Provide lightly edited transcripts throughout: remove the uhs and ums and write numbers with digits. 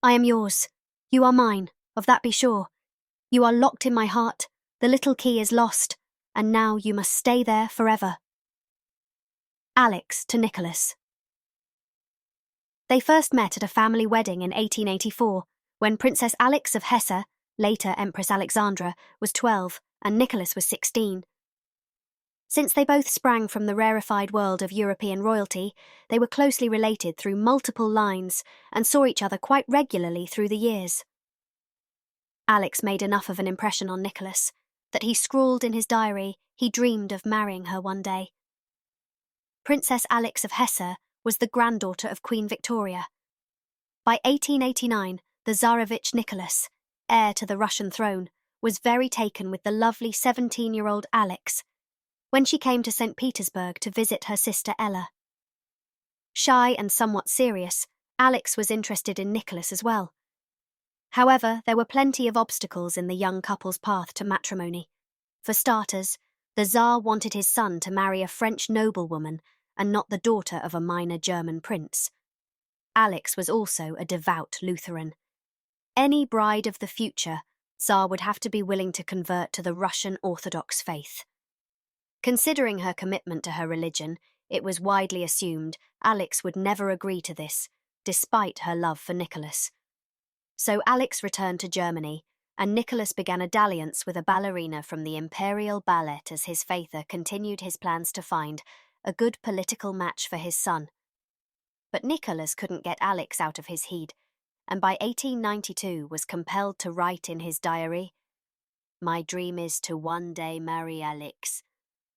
I am yours. You are mine, of that be sure. You are locked in my heart, the little key is lost, and now you must stay there forever. Alex to Nicholas. They first met at a family wedding in 1884, when Princess Alex of Hesse, later Empress Alexandra, was 12 and Nicholas was 16. Since they both sprang from the rarefied world of European royalty, they were closely related through multiple lines and saw each other quite regularly through the years. Alex made enough of an impression on Nicholas that he scrawled in his diary he dreamed of marrying her one day. Princess Alex of Hesse was the granddaughter of Queen Victoria. By 1889, the Tsarevich Nicholas, heir to the Russian throne, was very taken with the lovely 17-year-old Alex when she came to St. Petersburg to visit her sister Ella. Shy and somewhat serious, Alex was interested in Nicholas as well. However, there were plenty of obstacles in the young couple's path to matrimony. For starters, the Tsar wanted his son to marry a French noblewoman and not the daughter of a minor German prince. Alex was also a devout Lutheran. Any bride of the future, Tsar would have to be willing to convert to the Russian Orthodox faith. Considering her commitment to her religion, it was widely assumed Alex would never agree to this, despite her love for Nicholas. So Alex returned to Germany, and Nicholas began a dalliance with a ballerina from the Imperial Ballet as his father continued his plans to find a good political match for his son. But Nicholas couldn't get Alex out of his head, and by 1892 was compelled to write in his diary, "My dream is to one day marry Alex.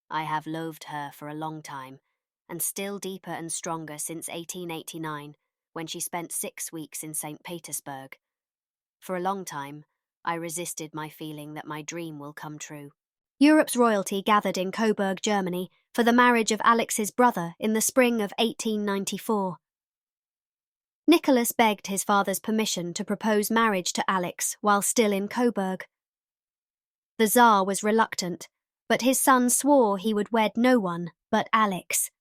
I have loathed her for a long time, and still deeper and stronger since 1889, when she spent 6 weeks in St. Petersburg. For a long time, I resisted my feeling that my dream will come true." Europe's royalty gathered in Coburg, Germany, for the marriage of Alex's brother in the spring of 1894. Nicholas begged his father's permission to propose marriage to Alex while still in Coburg. The Tsar was reluctant, but his son swore he would wed no one but Alex.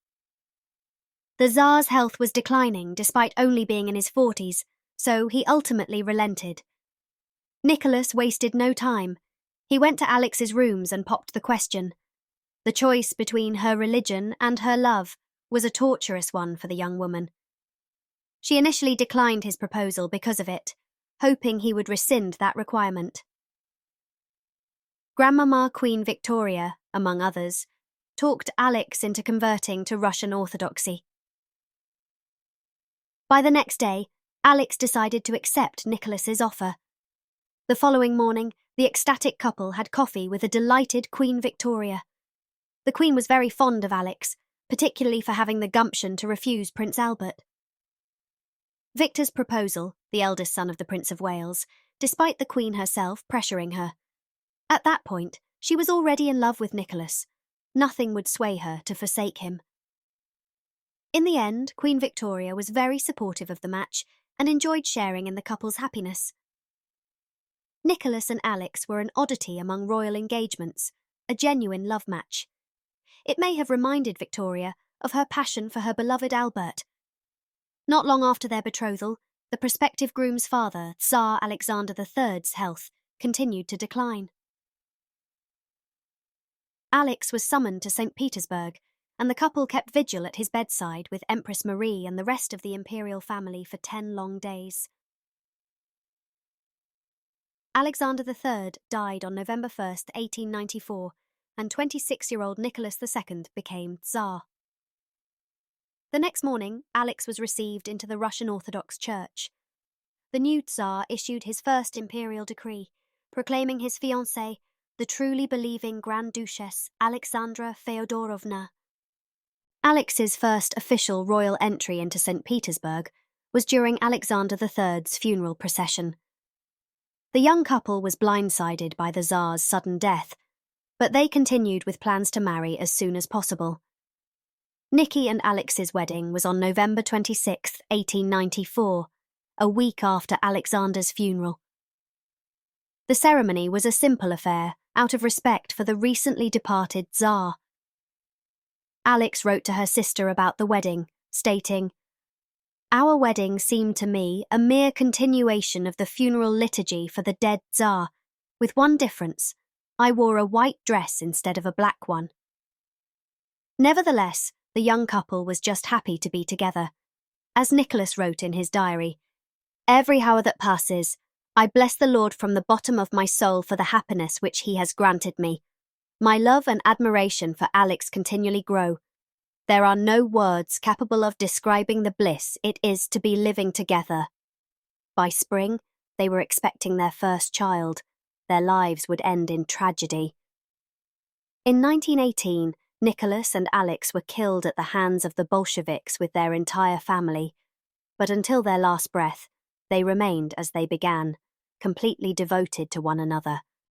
The Tsar's health was declining despite only being in his 40s, so he ultimately relented. Nicholas wasted no time. He went to Alex's rooms and popped the question. The choice between her religion and her love was a torturous one for the young woman. She initially declined his proposal because of it, hoping he would rescind that requirement. Grandmama Queen Victoria, among others, talked Alex into converting to Russian Orthodoxy. By the next day, Alex decided to accept Nicholas's offer. The following morning, the ecstatic couple had coffee with a delighted Queen Victoria. The Queen was very fond of Alex, particularly for having the gumption to refuse Prince Albert. Victor's proposal, the eldest son of the Prince of Wales, despite the Queen herself pressuring her. At that point, she was already in love with Nicholas. Nothing would sway her to forsake him. In the end, Queen Victoria was very supportive of the match and enjoyed sharing in the couple's happiness. Nicholas and Alex were an oddity among royal engagements, a genuine love match. It may have reminded Victoria of her passion for her beloved Albert. Not long after their betrothal, the prospective groom's father, Tsar Alexander III's health continued to decline. Alex was summoned to St. Petersburg, and the couple kept vigil at his bedside with Empress Marie and the rest of the imperial family for 10 long days. Alexander III died on November 1, 1894, and 26-year-old Nicholas II became Tsar. The next morning, Alex was received into the Russian Orthodox Church. The new Tsar issued his first imperial decree, proclaiming his fiancée, the truly believing Grand Duchess Alexandra Feodorovna. Alex's first official royal entry into St. Petersburg was during Alexander III's funeral procession. The young couple was blindsided by the Tsar's sudden death, but they continued with plans to marry as soon as possible. Nikki and Alex's wedding was on November 26, 1894, a week after Alexander's funeral. The ceremony was a simple affair, out of respect for the recently departed Tsar. Alex wrote to her sister about the wedding, stating, Our wedding seemed to me a mere continuation of the funeral liturgy for the dead Tsar, with one difference: I wore a white dress instead of a black one. Nevertheless, the young couple was just happy to be together. As Nicholas wrote in his diary, "Every hour that passes, I bless the Lord from the bottom of my soul for the happiness which he has granted me. My love and admiration for Alex continually grow. There are no words capable of describing the bliss it is to be living together." By spring, they were expecting their first child. Their lives would end in tragedy. In 1918, Nicholas and Alex were killed at the hands of the Bolsheviks with their entire family. But until their last breath, they remained as they began, completely devoted to one another.